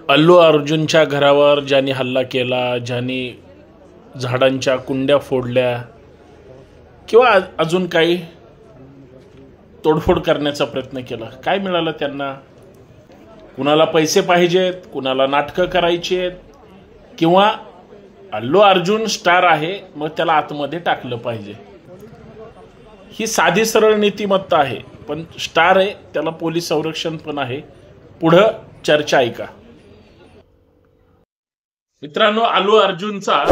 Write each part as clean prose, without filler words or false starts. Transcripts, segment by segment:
अल्लू अर्जुनच्या घरावर ज्यांनी हल्ला केला, ज्यांनी झाडांच्या कुंड्या फोडल्या किंवा अजून काही तोडफोड करण्याचा प्रयत्न केला, काय मिळालं त्यांना? कुणाला पैसे पाहिजेत, कुणाला नाटकं करायची आहेत, किंवा अल्लू अर्जुन स्टार आहे मग त्याला आतमध्ये टाकलं पाहिजे. ही साधी सरळ नीतिमत्ता आहे. पण स्टार आहे, त्याला पोलीस संरक्षण पण आहे. पुढं चर्चा ऐका मित्रांनो. अल्लू अर्जुनचा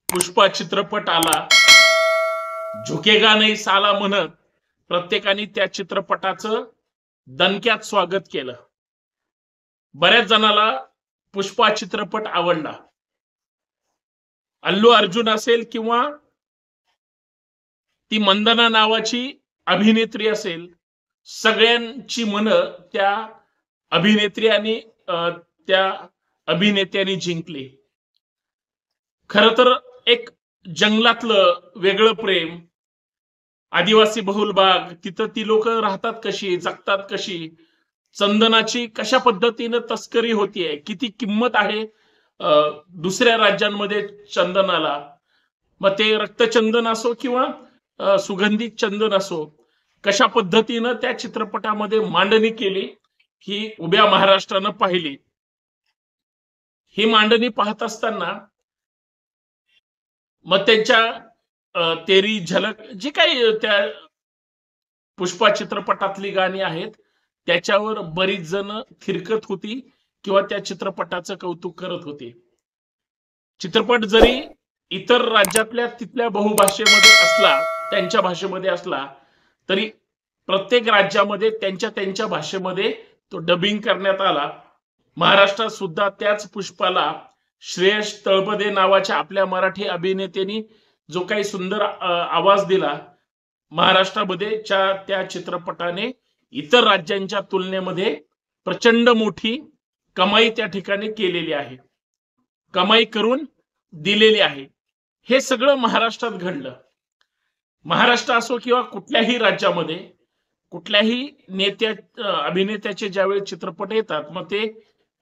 पुष्पा चित्रपट आला, झुकेगा नहीं साला म्हणत प्रत्येकाने त्या चित्रपटाचं दणक्यात स्वागत केलं. बऱ्याच जणाला पुष्पा चित्रपट आवडला. अल्लू अर्जुन असेल किंवा ती मंदना नावाची अभिनेत्री असेल, सगळ्यांची मनं त्या अभिनेत्री आणि त्या अभिनेत्याने जिंकली. खरं तर एक जंगलातलं वेगळं प्रेम, आदिवासी बहुल भाग, तिथं ती लोक राहतात कशी, जगतात कशी, चंदनाची कशा पद्धतीनं तस्करी होतीये, किती किंमत आहे दुसऱ्या राज्यांमध्ये चंदनाला, मग ते रक्तचंदन असो किंवा सुगंधित चंदन असो, कशा पद्धतीनं त्या चित्रपटामध्ये मांडणी केली ही उभ्या महाराष्ट्रानं पाहिली. ही मांडणी पाहत असताना मग त्यांच्या तेरी झलक जी काही त्या पुष्पा चित्रपटातली गाणी आहेत त्याच्यावर बरीच जण थिरकत होती किंवा त्या चित्रपटाचं कौतुक करत होते. चित्रपट जरी इतर राज्यातल्या तिथल्या बहुभाषेमध्ये असला, त्यांच्या भाषेमध्ये असला, तरी प्रत्येक राज्यामध्ये त्यांच्या भाषेमध्ये तो डबिंग करण्यात आला. महाराष्ट्रात सुद्धा त्याच पुष्पाला श्रेयस तळपदे नावाच्या आपल्या मराठी अभिनेत्याने जो काही सुंदर आवाज दिला, महाराष्ट्रामध्ये त्या चित्रपटाने इतर राज्यांच्या तुलनेमध्ये प्रचंड मोठी कमाई त्या ठिकाणी केलेली आहे, कमाई करून दिलेली आहे. हे सगळं महाराष्ट्रात घडलं. महाराष्ट्र असो किंवा कुठल्याही राज्यामध्ये कुठल्याही अभिनेत्याचे ज्यावेळी चित्रपट येतात, मग ते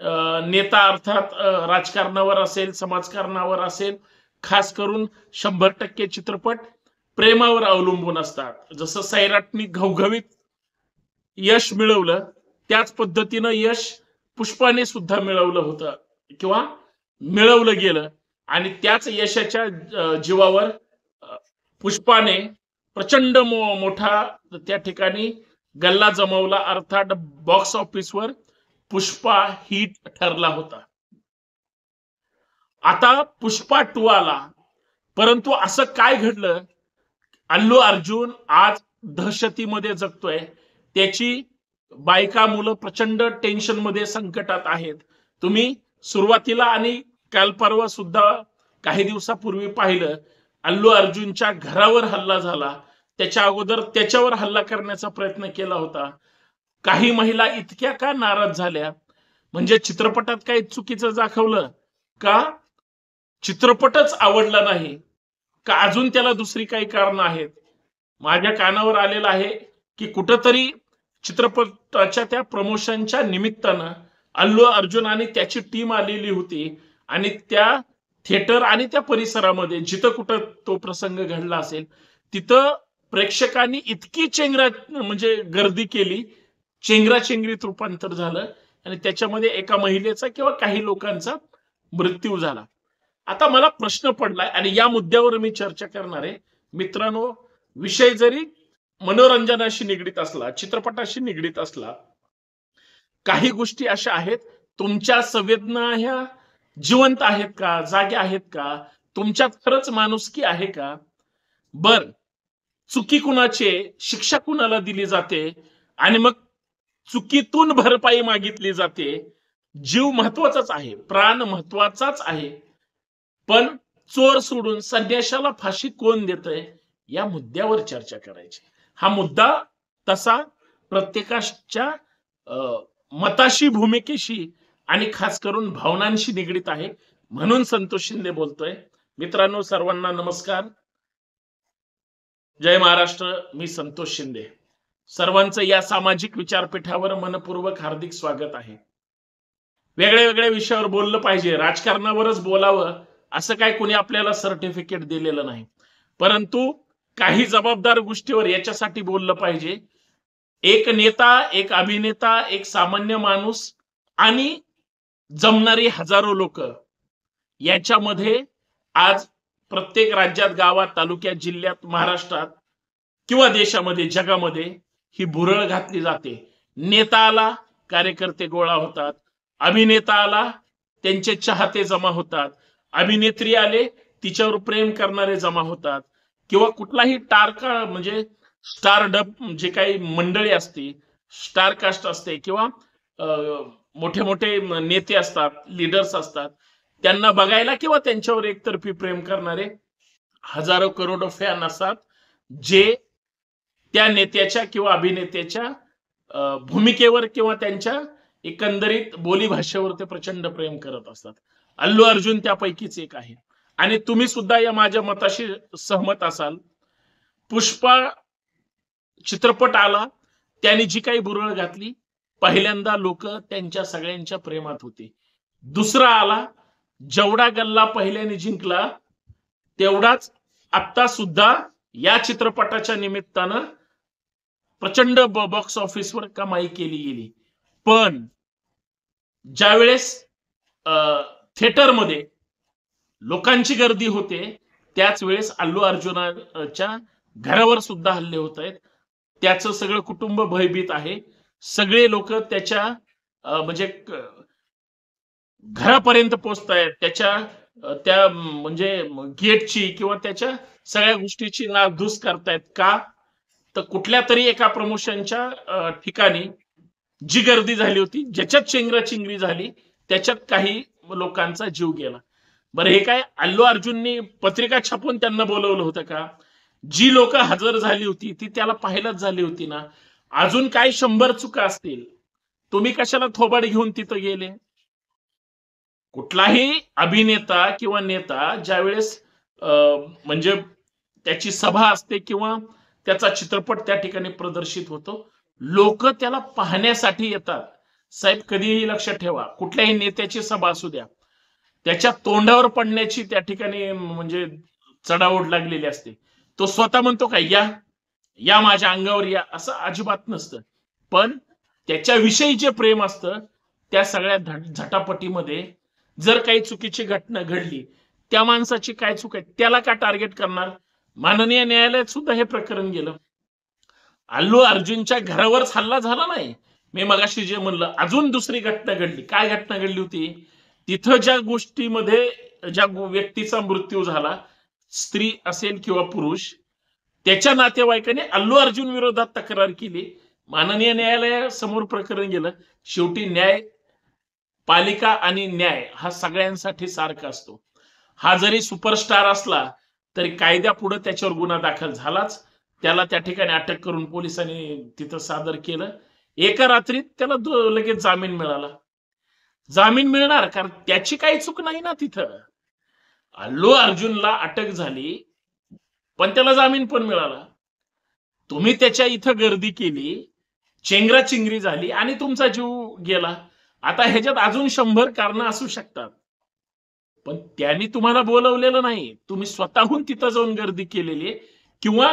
नेता अर्थात राजकारणावर असेल, समाजकारणावर असेल, खास करून 100% चित्रपट प्रेमावर अवलंबून असतात. जसं सैराटनी घवघवीत यश मिळवलं, त्याच पद्धतीनं यश पुष्पाने सुद्धा मिळवलं होतं किंवा मिळवलं गेलं. आणि त्याच यशाच्या जीवावर पुष्पाने प्रचंड मोठा त्या ठिकाणी गल्ला जमवला, अर्थात बॉक्स ऑफिसवर पुष्पा हिट ठरला होता. आता पुष्पा 2 आला, परंतु असं काय घडलं? अल्लू अर्जुन आज दहशतीमध्ये जगतोय. त्याची बायका मुलं प्रचंड टेन्शन मध्ये, संकटात आहेत. तुम्ही सुरुवातीला आणि काल परवा सुद्धा काही दिवसापूर्वी पाहिलं, अल्लू अर्जुनच्या घरावर हल्ला झाला. त्याच्या अगोदर त्याच्यावर हल्ला करण्याचा प्रयत्न केला होता. काही महिला इतक्या का नाराज झाल्या? म्हणजे चित्रपटात काही चुकीचं दाखवलं का? चित्रपटच आवडला नाही का? अजून त्याला दुसरी काही कारण आहेत? माझ्या कानावर आलेलं आहे की कुठंतरी चित्रपटाच्या त्या प्रमोशनच्या निमित्तानं अल्लू अर्जुन आणि त्याची टीम आलेली होती आणि त्या थिएटर आणि त्या परिसरामध्ये जिथं कुठं तो प्रसंग घडला असेल तिथं प्रेक्षकांनी इतकी म्हणजे गर्दी केली, चेंगराचेंगरीत रूपांतर झालं आणि त्याच्यामध्ये एका महिलेचा किंवा काही लोकांचा मृत्यू झाला. आता मला प्रश्न पडलाय आणि या मुद्द्यावर मी चर्चा करणार आहे. मित्रांनो, विषय जरी मनोरंजनाशी निगडीत असला, चित्रपटाशी निगडीत असला, काही गोष्टी अशा आहेत, तुमच्या संवेदना ह्या जिवंत आहेत का, जाग्या आहेत का, तुमच्यात खरंच माणुसकी आहे का? बर, चुकी कुणाचे, शिक्षा कुणाला दिली जाते आणि मग चुकीतून भरपाई मागितली जाते. जीव महत्वाचाच आहे, प्राण महत्वाचाच आहे, पण चोर सोडून संन्याशाला फाशी कोण देतंय या मुद्द्यावर चर्चा करायची. हा मुद्दा तसा प्रत्येकाच्या मताशी, भूमिकेशी आणि खास करून भावनांशी निगडीत आहे. म्हणून संतोष शिंदे बोलतोय. मित्रांनो, सर्वांना नमस्कार. जय महाराष्ट्र. मी संतोष शिंदे. सर्वांचं या सामाजिक विचारपीठावर मनपूर्वक हार्दिक स्वागत आहे. वेगळ्या वेगळ्या विषयावर बोललं पाहिजे, राजकारणावरच बोलावं असं काय कोणी आपल्याला सर्टिफिकेट दिलेलं नाही. परंतु काही जबाबदार गोष्टीवर याच्यासाठी बोललं पाहिजे. एक नेता, एक अभिनेता, एक सामान्य माणूस आणि जमणारी हजारो लोक याच्यामध्ये आज प्रत्येक राज्यात, गावात, तालुक्यात, जिल्ह्यात, महाराष्ट्रात किंवा देशामध्ये, जगामध्ये ही भुरळ घातली जाते. नेता आला, कार्यकर्ते गोळा होतात. अभिनेता आला, त्यांचे चाहते जमा होतात. अभिनेत्री आले, तिच्यावर प्रेम करणारे जमा होतात. किंवा कुठलाही टारका म्हणजे स्टारडप जे काही मंडळी असते, स्टार कास्ट असते किंवा मोठे मोठे नेते असतात, लीडर्स असतात, त्यांना बघायला किंवा त्यांच्यावर एकतर्फी प्रेम करणारे हजारो करोडो फॅन असतात, जे त्या नेत्याच्या किंवा अभिनेत्याच्या भूमिकेवर किंवा त्यांच्या एकंदरीत बोलीभाषेवर ते प्रचंड प्रेम करत असतात. अल्लू अर्जुन त्यापैकीच एक आहे. आणि तुम्ही सुद्धा या माझ्या मताशी सहमत असाल. पुष्पा चित्रपट आला, त्याने जी काही बुरळ घातली, पहिल्यांदा लोक त्यांच्या सगळ्यांच्या प्रेमात होते. दुसरा आला, जेवढा गल्ला पहिल्याने जिंकला तेवढाच आता सुद्धा या चित्रपटाच्या निमित्तानं प्रचंड बॉक्स ऑफिसवर कमाई केली गेली. पण ज्यावेळेस थिएटरमध्ये लोकांची गर्दी होते, त्याच वेळेस अल्लू अर्जुनाच्या घरावर सुद्धा हल्ले होत आहेत. त्याचं सगळं कुटुंब भयभीत आहे. सगळे लोक त्याच्या म्हणजे घरापर्यंत पोहोचतायत, त्याच्या त्या म्हणजे गेटची किंवा त्याच्या सगळ्या गोष्टीची नासधूस करतायत. का तर कुठल्या तरी एका प्रमोशनच्या ठिकाणी जी गर्दी झाली होती, ज्याच्यात चेंगराचेंगरी झाली, त्याच्यात काही लोकांचा जीव गेला. बरं, हे काय अल्लू अर्जुननी पत्रिका छापून त्यांना बोलवलं होतं का? जी लोक हजर झाली होती ती त्याला पाहायलाच झाली होती ना. अजून काय 100 चुका असतील, तुम्ही कशाला थोबाड घेऊन तिथं गेले? कुठलाही अभिनेता किंवा नेता ज्यावेळेस म्हणजे त्याची सभा असते किंवा त्याचा चित्रपट त्या ठिकाणी प्रदर्शित होतो, लोक त्याला पाहण्यासाठी येतात. साहेब, कधीही लक्षात ठेवा, कुठल्याही नेत्याची सभा असू द्या, त्याच्या तोंडावर पडण्याची त्या ठिकाणी म्हणजे चढाओढ लागलेली असते. तो स्वतः म्हणतो का या या माझ्या अंगावर या, असं अजिबात नसतं. पण त्याच्याविषयी जे प्रेम असतं, त्या सगळ्या झटापटीमध्ये जर काही चुकीची घटना घडली, त्या माणसाची काय चूक आहे, त्याला का टार्गेट करणार? माननीय न्यायालयात सुद्धा हे प्रकरण गेलं. अल्लू अर्जुनच्या घरावरच हल्ला झाला नाही. मी मगाशी जे म्हणलं, अजून दुसरी घटना घडली. काय घटना घडली होती? तिथं ज्या गोष्टीमध्ये ज्या व्यक्तीचा मृत्यू झाला, स्त्री असेल किंवा पुरुष, त्याच्या नातेवाईकाने अल्लू अर्जुन विरोधात तक्रार केली. माननीय न्यायालयासमोर प्रकरण गेलं. शेवटी न्याय पालिका आणि न्याय हा सगळ्यांसाठी सारखा असतो. हा जरी सुपरस्टार असला तरी कायद्यापुढे त्याच्यावर गुन्हा दाखल झालाच. त्याला त्या ठिकाणी अटक करून पोलिसांनी तिथं सादर केलं. एका रात्रीत त्याला लगेच जामीन मिळाला. जामीन मिळणार कारण त्याची काही चूक नाही ना तिथं. अल्लू अर्जुनला अटक झाली पण त्याला जामीन पण मिळाला. तुम्ही त्याच्या इथं गर्दी केली, चेंगराचेंगरी झाली आणि तुमचा जीव गेला. आता ह्याच्यात अजून 100 कारणं असू शकतात, पण त्यांनी तुम्हाला बोलवलेलं नाही. तुम्ही स्वतःहून तिथं जाऊन गर्दी केलेली किंवा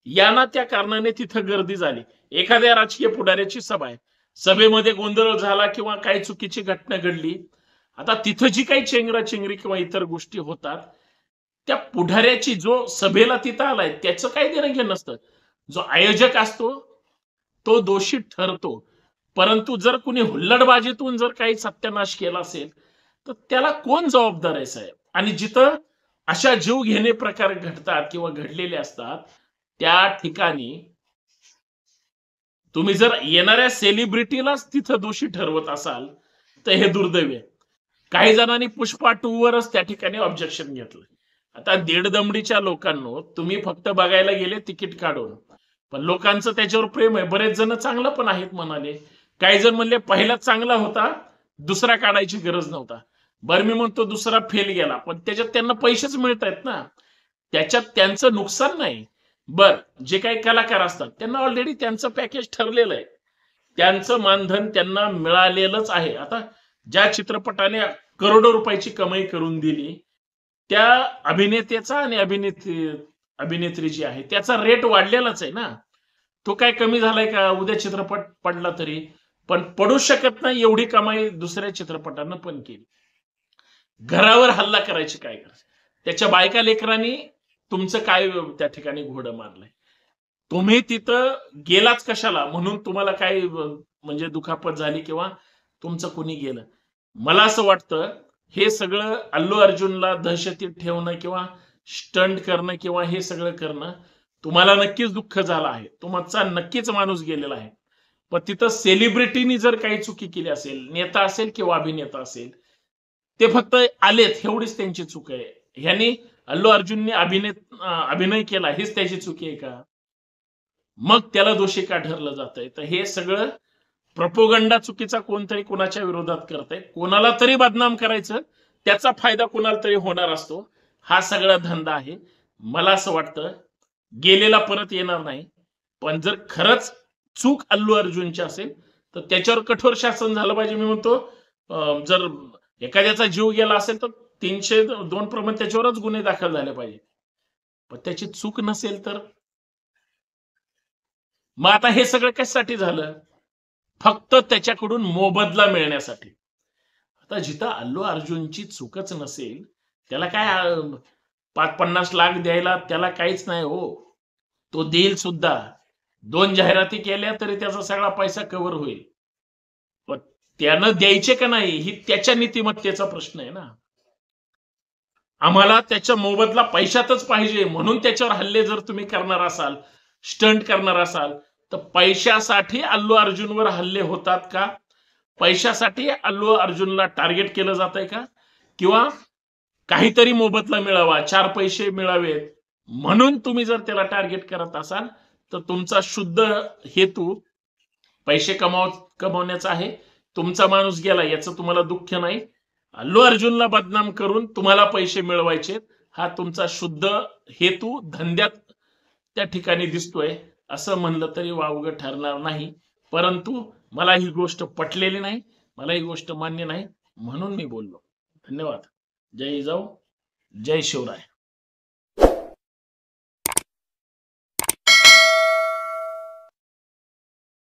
यांना त्या कारणाने तिथं गर्दी झाली. एखाद्या राजकीय पुढाऱ्याची सभा आहे, सभेमध्ये गोंधळ झाला किंवा काही चुकीची घटना घडली. आता तिथं जी काही चेंगराचेंगरी किंवा इतर गोष्टी होतात, त्या पुढाऱ्याची, जो सभेला तिथं आलाय, त्याचं काही देणं घेणं नसतं. जो आयोजक असतो तो दोषी ठरतो. परंतु जर कुणी हुल्लडबाजीतून जर काही सत्यानाश केला असेल तर त्याला कोण जबाबदार आहे साहेब? आणि जिथं अशा जीव घेणे प्रकार घडतात किंवा घडलेले असतात, त्या ठिकाणी तुम्ही जर येणाऱ्या सेलिब्रिटीलाच तिथं दोषी ठरवत असाल तर हे दुर्दैव आहे. काही जणांनी पुष्पा 2 वरच त्या ठिकाणी ऑब्जेक्शन घेतलं. आता दीडदमडीच्या लोकांनो, तुम्ही फक्त बघायला गेले तिकीट काढून, पण लोकांचं त्याच्यावर प्रेम आहे. बरेच जण चांगलं पण आहेत म्हणाले. काही जण म्हणले पहिला चांगला होता, दुसरा काढायची गरज नव्हता. बरं, मी म्हणतो दुसरा फेल गेला, पण त्याच्यात त्यांना पैसेच मिळत आहेत ना, त्याच्यात त्यांचं नुकसान नाही. बर, जे काही कलाकार असतात त्यांना ऑलरेडी त्यांचं पॅकेज ठरलेलं आहे, त्यांचं मानधन त्यांना मिळालेलंच आहे. आता ज्या चित्रपटाने करोडो रुपयाची कमाई करून दिली, त्या अभिनेत्याचा आणि अभिनेत्री जी आहे त्याचा रेट वाढलेलाच आहे ना. तो काय कमी झालाय का? उद्या चित्रपट पडला तरी. पण पडू शकत नाही एवढी कमाई दुसऱ्या चित्रपटानं पण केली. घरावर हल्ला करायची काय गरज? त्याच्या बायका लेकरांनी तुमचं काय त्या ठिकाणी घोडं मारलंय? तुम्ही तिथं गेलाच कशाला? म्हणून तुम्हाला काय म्हणजे दुखापत झाली किंवा तुमचं कुणी गेलं. मला असं वाटतं हे सगळं अल्लू अर्जुनला दहशतीत ठेवणं किंवा स्टंट करणं किंवा हे सगळं करणं तुम्हाला नक्कीच दुःख झालं आहे. तुमचा नक्कीच माणूस गेलेला आहे. पण तिथं सेलिब्रिटीनी जर काही चुकी केली असेल, नेता असेल किंवा अभिनेता असेल, ते फक्त आलेत एवढीच त्यांची चूक आहे. ह्यांनी अल्लू अर्जुनने अभिनय केला हीच त्याची चुकी आहे का? मग त्याला दोषी का ठरलं जातंय? तर हे सगळं प्रोपोगंडा चुकीचा कोणतरी कोणाच्या विरोधात करतंय. कोणाला तरी बदनाम करायचं, त्याचा फायदा कोणाला तरी होणार असतो. हा सगळा धंदा आहे. मला असं वाटतं गेलेला परत येणार नाही. पण जर खरंच चूक अल्लू अर्जुनची असेल, तर त्याच्यावर कठोर शासन झालं पाहिजे. मी म्हणतो जर एखाद्याचा जीव गेला असेल, तर 302 प्रमाणे त्याच्यावरच गुन्हे दाखल झाले पाहिजे. पण त्याची चूक नसेल तर मग आता हे सगळं कशासाठी झालं? फक्त त्याच्याकडून मोबदला मिळण्यासाठी. आता जिथं अल्लू अर्जुनची चूकच नसेल, त्याला काय 50 लाख द्यायला त्याला काहीच नाही हो. तो देईल सुद्धा. 2 जाहिराती केल्या तरी त्याचा सगळा पैसा कव्हर होईल. पण त्यानं द्यायचे का नाही ही त्याच्या नीतिमत्तेचा प्रश्न आहे ना. आम्हाला त्याच्या मोबदला पैशातच पाहिजे म्हणून त्याच्यावर हल्ले जर तुम्ही करणार असाल, स्टंट करणार असाल, तर पैशासाठी अल्लू अर्जुनवर हल्ले होतात का? पैशासाठी अल्लू अर्जुनला टार्गेट केलं जातंय का? किंवा काहीतरी मोबदला मिळावा, 4 पैसे मिळावेत म्हणून तुम्ही जर त्याला टार्गेट करत असाल, तर तुमचा शुद्ध हेतू पैसे कमवण्याचा आहे. तुमचा माणूस गेला याचं तुम्हाला दुःख नाही. अल्लू अर्जुनला बदनाम करून तुम्हाला पैसे मिळवायचे हा तुमचा शुद्ध हेतू धंद्यात त्या ठिकाणी दिसतोय. असं म्हणलं तरी वावगं ठरणार नाही. परंतु मला ही गोष्ट पटलेली नाही. मला ही गोष्ट मान्य नाही. म्हणून मी बोललो. धन्यवाद. जय जिजाऊ, जय शिवराय.